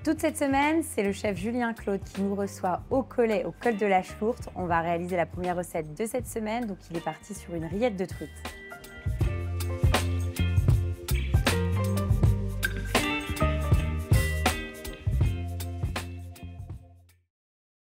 Toute cette semaine, c'est le chef Julien Claude qui nous reçoit au Collet, au col de la Chlourte. On va réaliser la première recette de cette semaine, donc il est parti sur une rillette de truite.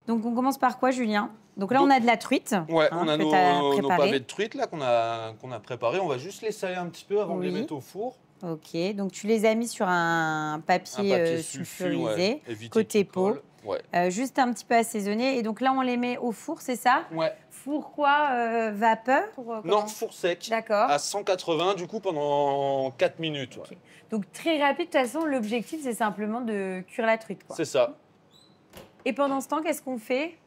Donc on commence par quoi, Julien? Donc là, on a de la truite. Ouais, on a nos pavés de de truite là qu'on a préparés. On va juste les saler un petit peu avant de les mettre au four. Ok, donc tu les as mis sur un papier sulfurisé, ouais, côté peau, ouais. juste un petit peu assaisonné. Et donc là, on les met au four, c'est ça? Ouais. Four quoi? Vapeur? Non, four sec. D'accord. À 180, du coup, pendant 4 minutes. Ouais. Okay. Donc très rapide, de toute façon, l'objectif, c'est simplement de cuire la truite, quoi. C'est ça. Et pendant ce temps, qu'est-ce qu'on fait?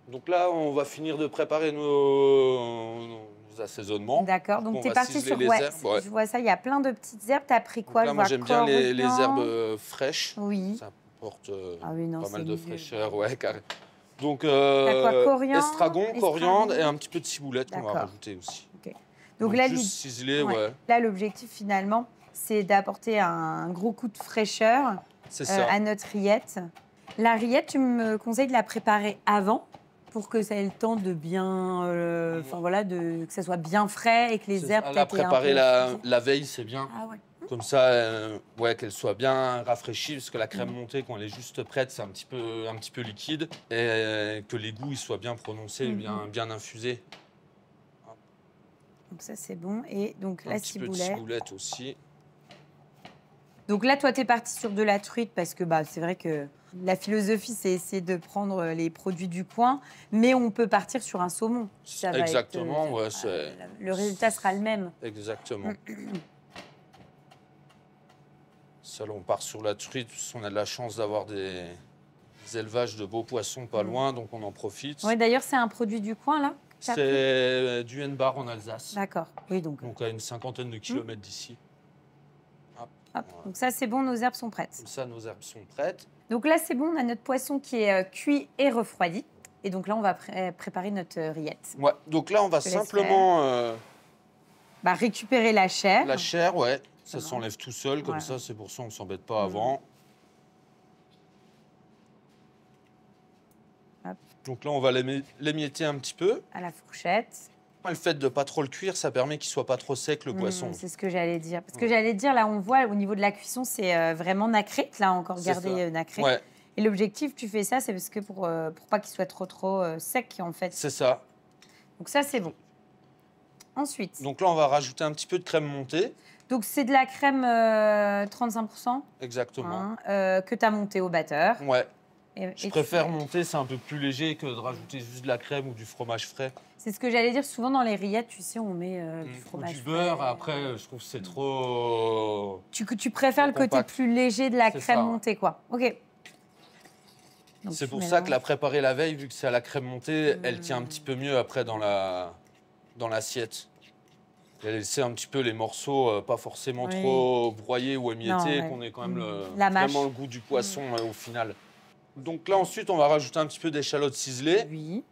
Donc là, on va finir de préparer nos assaisonnements. D'accord, donc tu es parti sur... les herbes, ouais. Je vois ça, il y a plein de petites herbes. Tu as pris quoi? Là, moi, j'aime bien les herbes fraîches. Oui. Ça apporte pas mal de fraîcheur. Ouais, carré. Donc, coriandre, estragon, coriandre et un petit peu de ciboulette qu'on va rajouter aussi. Okay. Donc là, juste ciselé, ouais. Là, l'objectif, finalement, c'est d'apporter un gros coup de fraîcheur à notre rillette. La rillette, tu me conseilles de la préparer avant pour que ça ait le temps de bien, que ça soit bien frais et que les herbes... La préparer la veille, c'est bien. Ah ouais. Comme ça, qu'elle soit bien rafraîchie, parce que la crème montée, quand elle est juste prête, c'est un petit peu liquide, et que les goûts ils soient bien prononcés, bien infusés. Donc ça, c'est bon. Et donc la ciboulette. Un petit peu de ciboulette aussi. Donc là, toi, tu es parti sur de la truite parce que c'est vrai que la philosophie, c'est essayer de prendre les produits du coin, mais on peut partir sur un saumon. Exactement, le résultat sera le même. Exactement. Ça, là, on part sur la truite, parce qu'on a de la chance d'avoir des élevages de beaux poissons pas loin, donc on en profite. Oui, d'ailleurs, c'est un produit du coin, là? C'est du Henbar en Alsace. D'accord, oui, donc à une cinquantaine de kilomètres d'ici. Hop. Voilà. Donc ça, c'est bon, nos herbes sont prêtes. Comme ça, nos herbes sont prêtes. Donc là, c'est bon, on a notre poisson qui est cuit et refroidi. Et donc là, on va préparer notre rillette. Ouais, donc là, on va simplement... récupérer la chair. La chair, ouais. Ça s'enlève tout seul, comme ça, c'est pour ça qu'on ne s'embête pas avant. Hop. Donc là, on va l'émietter un petit peu. À la fourchette. Le fait de ne pas trop le cuire, ça permet qu'il ne soit pas trop sec, le poisson. C'est ce que j'allais dire. Parce que j'allais dire, là, on voit au niveau de la cuisson, c'est vraiment nacré. Là, encore gardé nacré. Ouais. Et l'objectif, tu fais ça, c'est parce que pour pas qu'il soit trop sec, en fait. C'est ça. Donc ça, c'est bon. Ensuite. Donc là, on va rajouter un petit peu de crème montée. Donc c'est de la crème 35%. Exactement. Que tu as montée au batteur. Ouais. Je préfère monter, c'est un peu plus léger que de rajouter juste de la crème ou du fromage frais. C'est ce que j'allais dire. Souvent dans les rillettes, tu sais, on met du fromage ou du beurre. frais. Après, je trouve que c'est trop... Tu préfères le côté plus léger de la crème montée, quoi. Ok. C'est pour ça que la préparer la veille, vu que c'est à la crème montée, elle tient un petit peu mieux après dans l'assiette. Et laisser un petit peu les morceaux, pas forcément trop broyés ou émiettés, qu'on ait quand même vraiment le goût du poisson au final. Donc là, ensuite, on va rajouter un petit peu d'échalotes ciselées. Oui.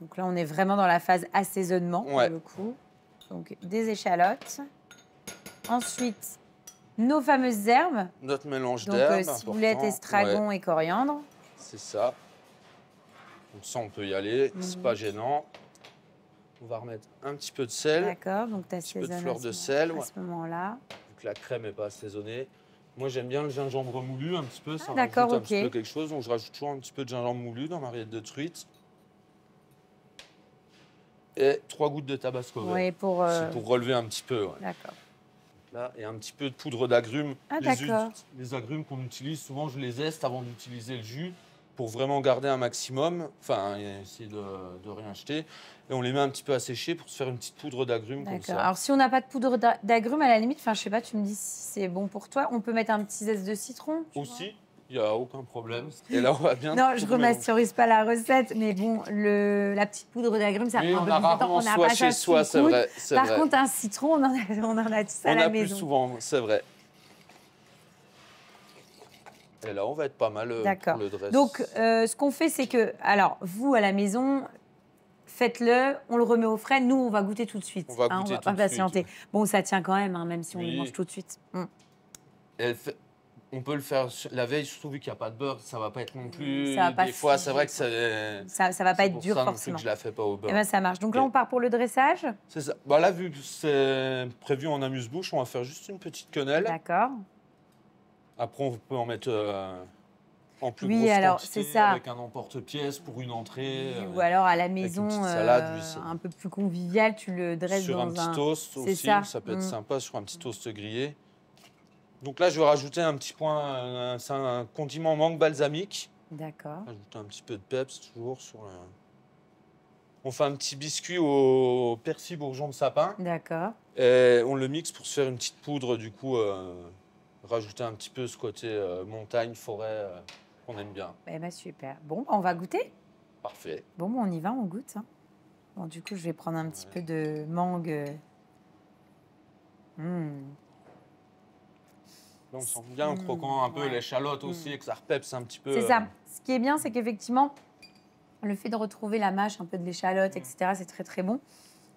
Donc là, on est vraiment dans la phase assaisonnement, pour le coup. Donc, des échalotes. Ensuite, nos fameuses herbes. Notre mélange d'herbes. Donc, ciboulette, estragon et coriandre. C'est ça. Donc ça, on peut y aller. C'est pas gênant. On va remettre un petit peu de sel. D'accord, donc tu assaisonnes un petit peu de fleur de sel. À ce moment-là. Vu que la crème n'est pas assaisonnée. Moi, j'aime bien le gingembre moulu un petit peu. Ça rajoute un petit peu quelque chose. Donc, je rajoute toujours un petit peu de gingembre moulu dans ma rillette de truite. Et 3 gouttes de tabasco vert. Oui, pour relever un petit peu. Ouais. D'accord. Là, et un petit peu de poudre d'agrumes. Ah, d'accord. Les agrumes qu'on utilise, souvent, je les zeste avant d'utiliser le jus pour vraiment garder un maximum. Enfin, essayer de rien jeter. Et on les met un petit peu à sécher pour se faire une petite poudre d'agrumes comme ça. Alors, si on n'a pas de poudre d'agrumes, à la limite, je sais pas, tu me dis si c'est bon pour toi, on peut mettre un petit zeste de citron. Aussi, il n'y a aucun problème. Et là, on va bien... Non, je ne remastérise pas la recette, mais bon, la petite poudre d'agrumes, ça prend un peu plus de temps. On n'a pas chez soi, c'est vrai. Par contre, un citron, on en a tous à la maison. On a plus souvent, c'est vrai. Et là, on va être pas mal pour le dress. Donc, ce qu'on fait, c'est que, alors, vous, à la maison, faites-le, on le remet au frais. Nous, on va goûter tout de suite. On va pas patienter. Bon, ça tient quand même, même si on le mange tout de suite. On peut le faire la veille, surtout vu qu'il n'y a pas de beurre, ça va pas être non plus. Des fois, c'est vrai que ça va pas être dur ça forcément. Que je la fais pas au beurre. Eh ben, ça marche. Donc là, on part pour le dressage. C'est ça. Bah là, vu que c'est prévu en amuse-bouche, on va faire juste une petite quenelle. D'accord. Après, on peut en mettre en plus oui, grosse alors quantité, c'est ça. avec un emporte-pièce pour une entrée. Ou alors à la maison, salade, un peu plus convivial, tu le dresses sur dans un petit toast aussi. Ça peut être Mm. sympa sur un petit toast grillé. Donc là, je vais rajouter un petit point, c'est un condiment mangue balsamique. D'accord. Ajouter un petit peu de peps toujours sur. On fait un petit biscuit au persil bourgeon de sapin. D'accord. Et on le mixe pour se faire une petite poudre, du coup, rajouter un petit peu ce côté montagne, forêt qu'on aime bien. Eh ben, super. Bon, on va goûter. Parfait. Bon, on y va, on goûte. Hein. Bon, du coup, je vais prendre un petit peu de mangue. Là, on sent bien en croquant un peu l'échalote aussi, et que ça repepse un petit peu. C'est ça. Ce qui est bien, c'est qu'effectivement, le fait de retrouver la mâche, un peu de l'échalote, etc., c'est très, très bon.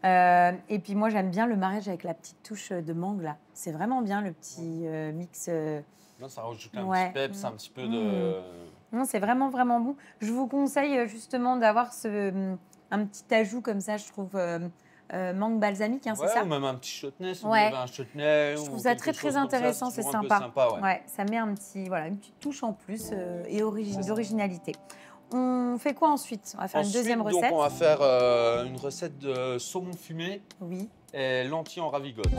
Et puis moi, j'aime bien le mariage avec la petite touche de mangue, là. C'est vraiment bien, le petit mix. Là, ça rajoute un petit peps, un petit peu de... Non, c'est vraiment, vraiment bon. Je vous conseille justement d'avoir un petit ajout comme ça, je trouve, mangue balsamique, hein, c'est ça? Ou même un petit chutney, si vous avez un chutney. Je trouve ça très, très intéressant, c'est sympa. Ça met une petite touche en plus et d'originalité. On fait quoi ensuite? On va faire une deuxième recette. Donc on va faire une recette de saumon fumé et lentilles en ravigote.